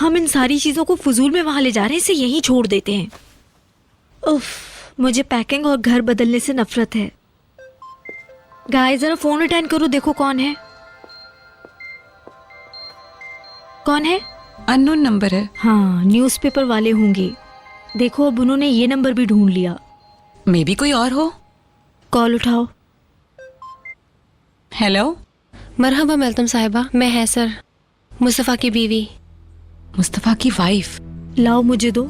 हम इन सारी चीजों को फजूल में वहां ले जा रहे हैं, इसे यहीं छोड़ देते हैं। उफ, मुझे पैकिंग और घर बदलने से नफरत है। गाइस जरा फोन अटेंड करो, देखो कौन है। कौन है? अननोन नंबर है। हाँ, न्यूज़पेपर वाले होंगे। देखो अब उन्होंने ये नंबर भी ढूंढ लिया। मे बी कोई और हो। कॉल उठाओ। हेलो। मरहबा मेलतम साहिबा, मैं हैसर, मुस्तफ़ा की बीवी। मुस्तफ़ा की वाइफ। लाओ मुझे दो।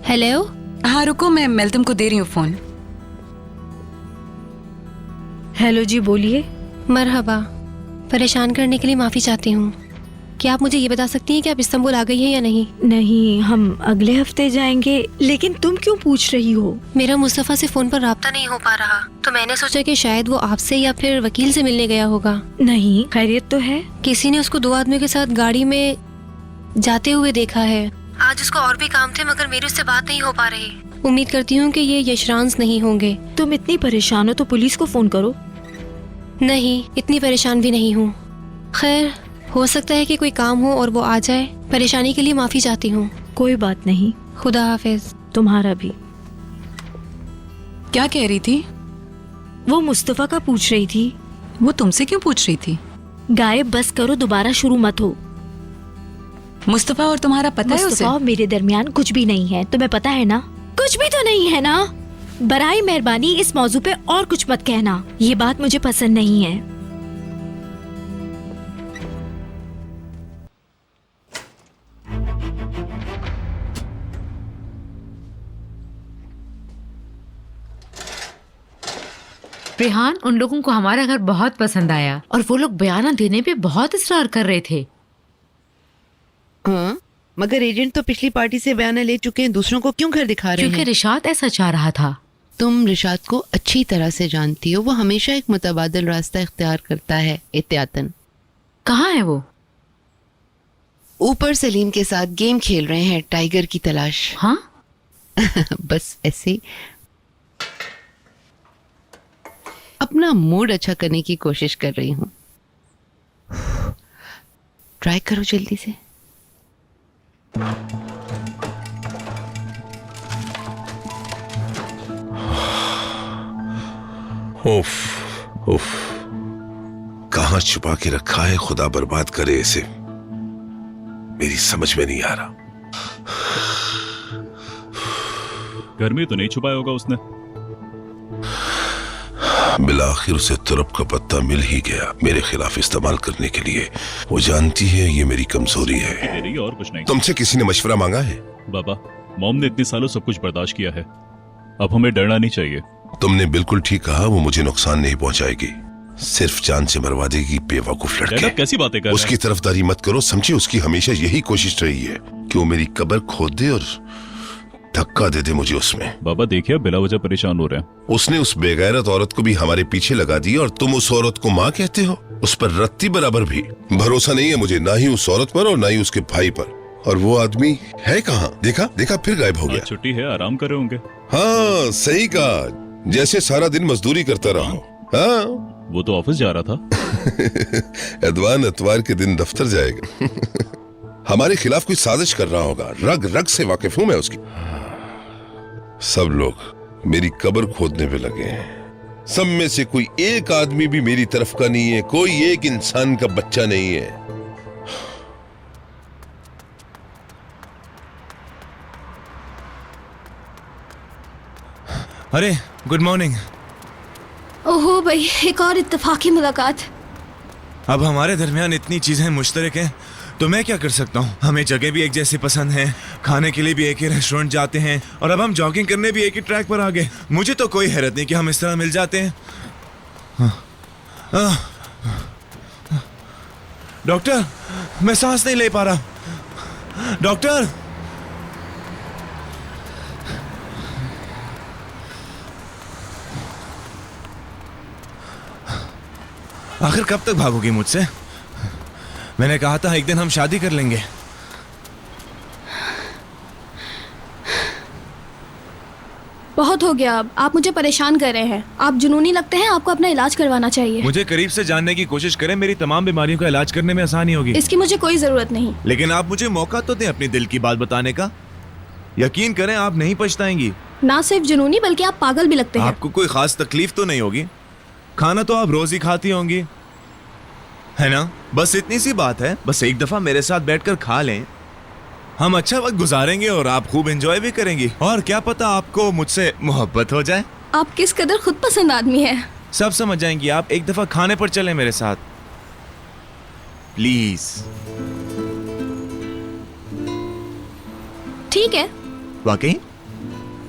हेलो। हाँ रुको, मैं मेलतम को दे रही हूँ फोन। हेलो जी, बोलिए। मरहबा, परेशान करने के लिए माफ़ी चाहती हूँ। क्या आप मुझे ये बता सकती हैं कि आप इस्तांबुल आ गई हैं या नहीं? नहीं, हम अगले हफ्ते जाएंगे। लेकिन तुम क्यों पूछ रही हो? मेरा मुस्तफ़ा से फ़ोन पर राब्ता नहीं हो पा रहा, तो मैंने सोचा कि शायद वो आपसे या फिर वकील से मिलने गया होगा। नहीं, खैरियत तो है। किसी ने उसको 2 आदमियों के साथ गाड़ी में जाते हुए देखा है। आज उसको और भी काम थे, मगर मेरी उससे बात नहीं हो पा रही। उम्मीद करती हूँ कि ये यशरांस नहीं होंगे। तुम इतनी परेशान हो तो पुलिस को फोन करो। नहीं, इतनी परेशान भी नहीं हूँ। खैर, हो सकता है कि कोई काम हो और वो आ जाए। परेशानी के लिए माफ़ी चाहती हूँ। कोई बात नहीं। खुदा हाफिज। तुम्हारा भी। क्या कह रही थी? वो मुस्तफ़ा का पूछ रही थी। वो तुमसे क्यों पूछ रही थी? गायब बस करो, दोबारा शुरू मत हो। मुस्तफ़ा और तुम्हारा पता है उसे? मुस्तफ़ा और मेरे दरमियान कुछ भी नहीं है, तुम्हें पता है ना? कुछ भी तो नहीं है ना? बराए मेहरबानी इस मौजू पे और कुछ मत कहना, ये बात मुझे पसंद नहीं है। रेहान, उन लोगों को हमारा घर बहुत पसंद आया और वो लोग बयाना देने पे बहुत इसरार कर रहे थे। हाँ, मगर एजेंट तो पिछली पार्टी से बयाना ले चुके हैं, दूसरों को क्यों घर दिखा रहे क्योंकि हैं? रिशात ऐसा चाह रहा था। तुम रिशात को अच्छी तरह से जानती हो, वो हमेशा एक मुतबादिल रास्ता इख्तियार करता है, एहतियातन। कहाँ है वो? ऊपर सलीम के साथ गेम खेल रहे हैं, टाइगर की तलाश। हाँ? बस ऐसे ही अपना मूड अच्छा करने की कोशिश कर रही हूँ। ट्राई करो जल्दी से। उफ, उफ, कहाँ छुपा के रखा है, खुदा बर्बाद करे इसे, मेरी समझ में नहीं आ रहा। घर में तो नहीं छुपाया होगा उसने। बिलाखिर उसे तुरप का पत्ता मिल ही गया मेरे खिलाफ इस्तेमाल करने के लिए। वो जानती है ये मेरी कमजोरी है। तेरी और कुछ नहीं। तुमसे किसी ने मशवरा मांगा है? बाबा, मॉम ने इतने सालों सब कुछ बर्दाश्त किया है, अब हमें डरना नहीं चाहिए। तुमने बिल्कुल ठीक कहा, वो मुझे नुकसान नहीं पहुंचाएगी, सिर्फ जान से मरवा देगी। बेवकूफ लड़के। कैसी बातें कर रहे हैं? उसकी तरफदारी मत करो, समझे? उसकी हमेशा यही कोशिश रही है कि वो मेरी कब्र खोद दे और धक्का दे दे मुझे उसमें। बाबा देखिए, आप बिला वजह परेशान हो रहे हैं। उसने उस बेगैरत औरत को भी हमारे पीछे लगा दिया और तुम उस औरत को माँ कहते हो? उस पर रत्ती बराबर भी भरोसा नहीं है मुझे, ना ही उस औरत पर और ना ही उसके भाई पर। और वो आदमी है कहाँ? देखा देखा, फिर गायब हो गया। छुट्टी है, आराम कर रहे होंगे। हाँ सही कहा, जैसे सारा दिन मजदूरी करता रहा हूँ। हाँ, वो तो ऑफिस जा रहा था। अदवान अतवार के दिन दफ्तर जाएगा। हमारे खिलाफ कोई साजिश कर रहा होगा, रग रग से वाकिफ हूं मैं उसकी। सब लोग मेरी कब्र खोदने पे लगे हैं, सब में से कोई एक आदमी भी मेरी तरफ का नहीं है, कोई एक इंसान का बच्चा नहीं है। अरे गुड मॉर्निंग। ओहो भाई, एक और इत्तेफाकी मुलाकात। अब हमारे दरमियान इतनी चीजें मुश्तरक हैं तो मैं क्या कर सकता हूँ? हमें जगह भी एक जैसी पसंद है, खाने के लिए भी एक ही रेस्टोरेंट जाते हैं और अब हम जॉगिंग करने भी एक ही ट्रैक पर आ गए। मुझे तो कोई हैरत नहीं कि हम इस तरह मिल जाते हैं। डॉक्टर, मैं सांस नहीं ले पा रहा। डॉक्टर, आखिर कब तक भागोगी मुझसे? मैंने कहा था एक दिन हम शादी कर लेंगे। बहुत हो गया, अब आप मुझे परेशान कर रहे हैं। आप जुनूनी लगते हैं, आपको अपना इलाज करवाना चाहिए। मुझे करीब से जानने की कोशिश करें, मेरी तमाम बीमारियों का इलाज करने में आसानी होगी। इसकी मुझे कोई जरूरत नहीं। लेकिन आप मुझे मौका तो दें अपनी दिल की बात बताने का। यकीन करें, आप नहीं पछताएंगी। ना सिर्फ जुनूनी बल्कि आप पागल भी लगते हैं। आपको कोई खास तकलीफ तो नहीं होगी? खाना तो आप रोज ही खाती होंगी, है ना? बस इतनी सी बात है, बस एक दफा मेरे साथ बैठकर खा लें, हम अच्छा वक्त गुजारेंगे और आप खूब एंजॉय भी करेंगी। और क्या पता आपको मुझसे मोहब्बत हो जाए। आप किस कदर खुद पसंद आदमी हैं। सब समझ जाएंगी आप। एक दफा खाने पर चलें मेरे साथ, प्लीज। ठीक है, वाकई?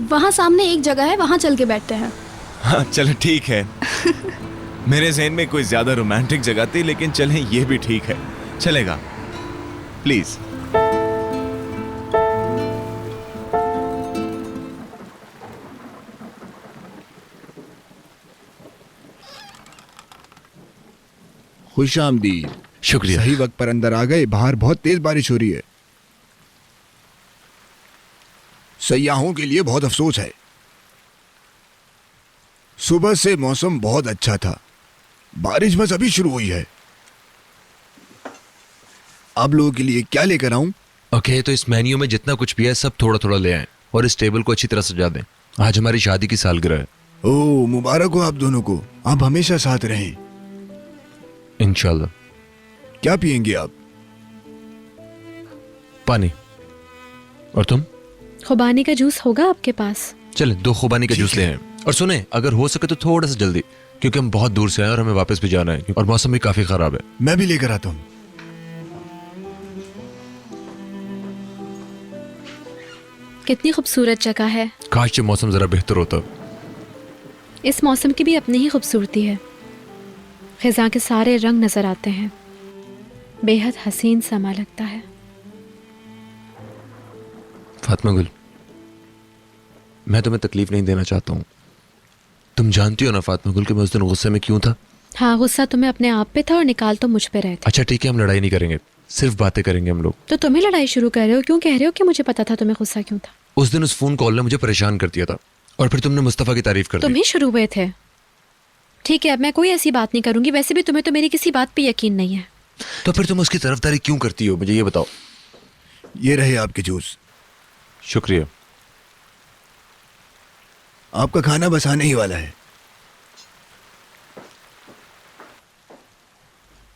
वहाँ सामने एक जगह है, वहाँ चल के बैठते हैं। हाँ चलो ठीक है। मेरे ज़हन में कोई ज्यादा रोमांटिक जगह थी, लेकिन चलें ये भी ठीक है, चलेगा, प्लीज। खुश आमदीद। शुक्रिया। सही वक्त पर अंदर आ गए। बाहर बहुत तेज बारिश हो रही है। सयाहों के लिए बहुत अफसोस है। सुबह से मौसम बहुत अच्छा था, बारिश बस अभी शुरू हुई है। आप लोगों के लिए क्या लेकर आऊं? ओके, तो इस मेन्यू में जितना कुछ भी है सब थोड़ा थोड़ा ले आए और इस टेबल को अच्छी तरह सजा दें। आज हमारी शादी की सालगिरह है। ओह, मुबारक हो आप दोनों को। आप हमेशा साथ रहें। इंशाल्लाह। क्या पियेंगे आप? पानी। और तुम? खुबानी का जूस होगा आपके पास? चले 2 खुबानी का जूस ले आए। और सुने, अगर हो सके तो थोड़ा सा जल्दी, क्योंकि हम बहुत दूर से आए और हमें वापस भी जाना है और मौसम भी काफी खराब है। मैं भी लेकर आता हूँ। कितनी खूबसूरत जगह है। काश ये मौसम जरा बेहतर होता। इस मौसम की भी अपनी ही खूबसूरती है। खिज़ां के सारे रंग नजर आते हैं, बेहद हसीन समा लगता है। फातिमा गुल, मैं तुम्हें तकलीफ नहीं देना चाहता हूँ। तुम जानती हो ना फातिमा गुल कि मैं उस दिन गुस्से में क्यों था? हाँ, गुस्सा तुम्हें अपने आप पे था और निकाल तो मुझ पे रहे थे। अच्छा ठीक है, हम लड़ाई नहीं करेंगे, सिर्फ बातें करेंगे हम लोग। तो तुम्हें लड़ाई शुरू कर रहे हो? क्यों कह रहे हो कि मुझे पता था तुम्हें गुस्सा क्यों था? उस दिन उस फोन कॉल ने मुझे परेशान कर दिया था और फिर तुमने मुस्तफा की तारीफ कर दी। तुम ही शुरू हुए थे। ठीक है, अब मैं कोई ऐसी बात नहीं करूंगी। वैसे भी तुम्हें तो मेरी किसी बात पे यकीन नहीं है। तो फिर तुम उसकी तरफदारी क्यों करती हो, मुझे ये बताओ। ये रहे आपके जूस। शुक्रिया। आपका खाना बस आने ही वाला है।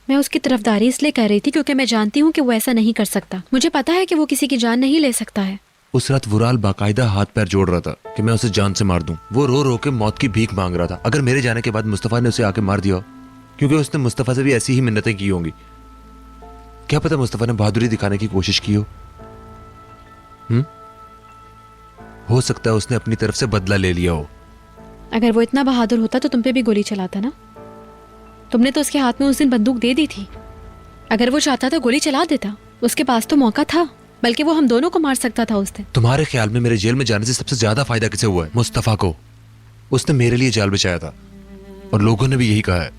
मैं उसकी तरफदारी इसलिए कर रही थी क्योंकि मैं जानती हूँ कि वो ऐसा नहीं कर सकता। मुझे पता है कि वो किसी की जान नहीं ले सकता है। उस रात वुराल बाकायदा हाथ पैर जोड़ रहा था कि मैं उसे जान से मार दूं। वो रो रो के मौत की भीख मांग रहा था। अगर मेरे जाने के बाद मुस्तफा ने उसे आके मार दिया, क्योंकि उसने मुस्तफा से भी ऐसी ही मिन्नतें की होंगी। क्या पता मुस्तफा ने बहादुरी दिखाने की कोशिश की हो। हो सकता है उसने अपनी तरफ से बदला ले लिया हो। अगर वो इतना बहादुर होता तो तुम पे भी गोली चलाता ना। तुमने तो उसके हाथ में उस दिन बंदूक दे दी थी। अगर वो चाहता तो गोली चला देता। उसके पास तो मौका था, बल्कि वो हम दोनों को मार सकता था उस दिन। तुम्हारे ख्याल में मेरे जेल में जाने से सबसे ज्यादा फायदा किसे हुआ है? मुस्तफा को। उसने मेरे लिए जाल बिछाया था और लोगों ने भी यही कहा है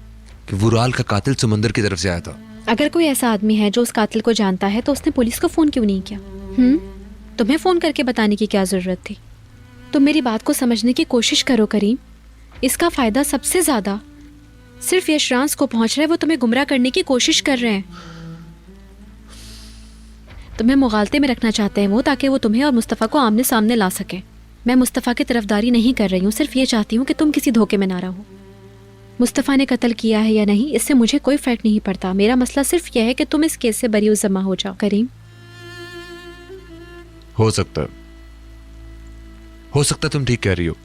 कि वुराल का कातिल समंदर की तरफ से आया था। अगर कोई ऐसा आदमी है जो उस कातिल को जानता है तो उसने पुलिस को फोन क्यों नहीं किया? तुम्हें फोन करके बताने की क्या जरूरत थी? तुम मेरी बात को समझने की कोशिश करो करीम। इसका फायदा सबसे ज्यादा सिर्फ यशरांस को पहुंच रहा है। वो तुम्हें गुमराह करने की कोशिश कर रहे हैं। तुम्हें मुगालते में रखना चाहते हैं वो, ताकि वो तुम्हें और मुस्तफ़ा को आमने सामने ला सके। मैं मुस्तफ़ा की तरफदारी नहीं कर रही हूँ, सिर्फ ये चाहती हूँ कि तुम किसी धोखे में ना रहो। मुस्तफ़ा ने कत्ल किया है या नहीं, इससे मुझे कोई फर्क नहीं पड़ता। मेरा मसला सिर्फ यह है कि तुम इस केस से बरी ज़मा हो जाओ। करीम, हो सकता है तुम ठीक कह रही हो,